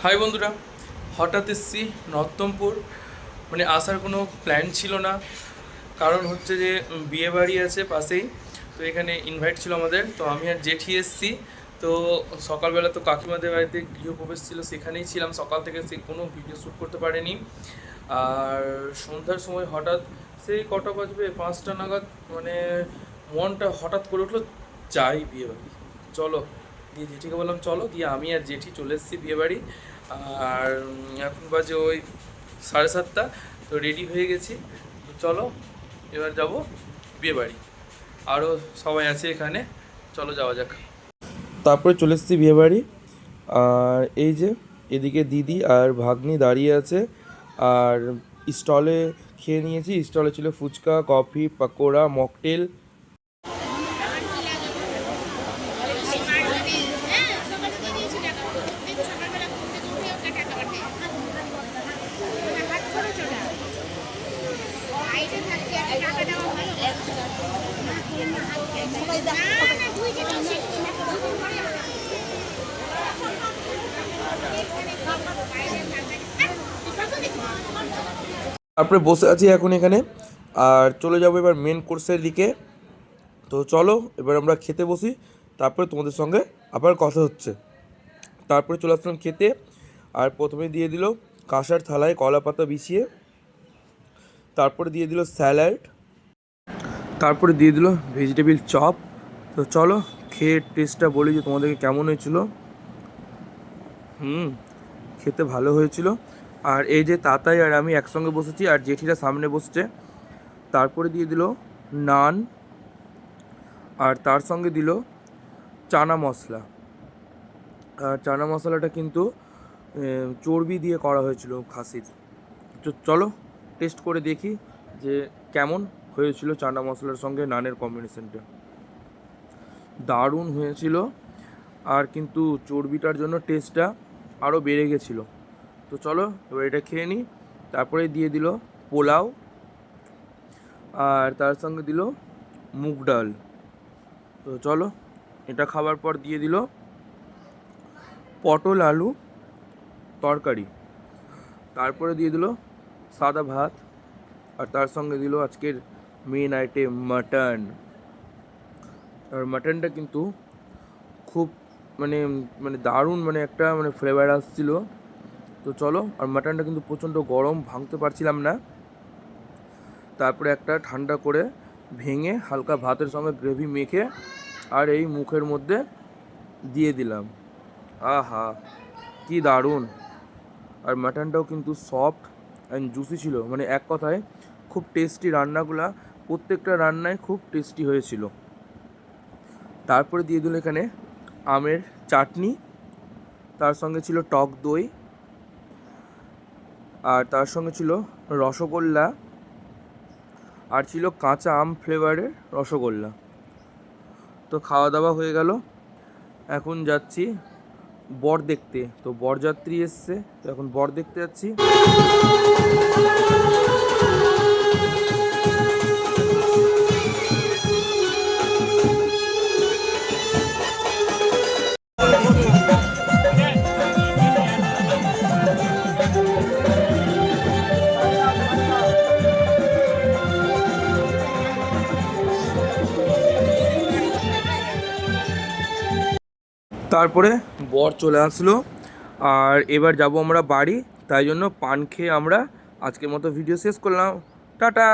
High বন্ধুরা, হঠাৎ এসছি নর্তমপুর। মানে আসার কোনো প্ল্যান ছিল না, কারণ হচ্ছে যে বিয়ে বাড়ি আছে পাশেই। তো এখানে ইনভাইট ছিল আমাদের, তো আমি আর জেঠি এসছি। তো সকালবেলা তো কাকিমাদের বাড়িতে গৃহপ্রবেশ ছিল, সেখানেই ছিলাম সকাল থেকে, সে কোনো ভিডিও শ্যুট করতে পারেনি। আর সন্ধ্যার সময় হঠাৎ সেই কটা বাজবে 5টা নাগাদ, মানে মনটা হঠাৎ করে উঠলো, যাই বিয়ে বাড়ি, চলো। দিয়ে জেঠিকে বললাম চলো, দিয়ে আমি আর জেঠি চলে এসেছি বিয়েবাড়ি। আর এখন বাজে ওই 7:30। তো রেডি হয়ে গেছি, তো চলো এবার যাব বিয়েবাড়ি। আরও সবাই আছে এখানে, চলো যাওয়া যাক। তারপরে চলে এসেছি বিয়েবাড়ি। আর এই যে এদিকে দিদি আর ভাগ্নি দাঁড়িয়ে আছে। আর স্টলে খেয়ে নিয়েছি, স্টলে ছিল ফুচকা, কফি, পাকোড়া, মকটেল। তারপরে বসে আছি এখন এখানে, আর চলে যাবো এবার মেন কোর্সের দিকে। তো চলো এবার আমরা খেতে বসি, তারপরে তোমাদের সঙ্গে আবার কথা হচ্ছে। তারপরে চলে আসলাম খেতে। আর প্রথমে দিয়ে দিল কাঁসার থালায় কলা পাতা বিছিয়ে, তারপরে দিয়ে দিল স্যালাড, তারপরে দিয়ে দিল ভেজিটেবিল চপ। তো চলো খেয়ে টেস্টটা বলি যে তোমাদেরকে কেমন হয়েছিল। খেতে ভালো হয়েছিল। আর এই যে তাতাই আর আমি একসঙ্গে বসেছি, আর জেঠিরা সামনে বসছে। তারপরে দিয়ে দিল নান, আর তার সঙ্গে দিল চানা মশলা। আর চানা মশলাটা কিন্তু চর্বি দিয়ে করা হয়েছিল খাসির। তো চলো টেস্ট করে দেখি যে কেমন হয়েছিল চানা মশলার সঙ্গে নানের কম্বিনেশনটা। দারুণ হয়েছিল, আর কিন্তু চর্বিটার জন্য টেস্টটা আরও বেড়ে গেছিলো। তো চলো এবার এটা খেয়ে নিই। তারপরে দিয়ে দিল পোলাও, আর তার সঙ্গে দিল মুগ ডাল। তো চলো এটা খাবার পর দিয়ে দিল পটল আলু তরকারি, তারপরে দিয়ে দিল সাদা ভাত, আর তার সঙ্গে দিল আজকের মেন আইটেম মাটন। আর মাটনটা কিন্তু খুব মানে মানে দারুণ, মানে একটা মানে ফ্লেভার আসছিল। তো চলো, আর মাটনটা কিন্তু প্রচণ্ড গরম, ভাঙতে পারছিলাম না। তারপরে একটা ঠান্ডা করে ভেঙে হালকা ভাতের সঙ্গে গ্রেভি মেখে আর এই মুখের মধ্যে দিয়ে দিলাম। আহা কি দারুণ! আর মাটনটাও কিন্তু সফট অ্যান্ড জুসি ছিল, মানে এক কথায় খুব টেস্টি রান্নাগুলা, প্রত্যেকটা রান্নায় খুব টেস্টি হয়েছিল। তারপরে দিয়ে দিল এখানে আমের চাটনি, তার সঙ্গে ছিল টক দই, আর তার সঙ্গে ছিল রসগোল্লা, আর ছিল কাঁচা আম ফ্লেভারের রসগোল্লা। তো খাওয়া দাওয়া হয়ে গেল, এখন যাচ্ছি বর দেখতে। তো বরযাত্রী এসছে, তো এখন বর দেখতে যাচ্ছি। তারপরে বর চলে আসলো, আর এবার যাব আমরা বাড়ি। তাই জন্য পান খেয়ে আমরা আজকের মতো ভিডিও শেষ করলাম। টাটা।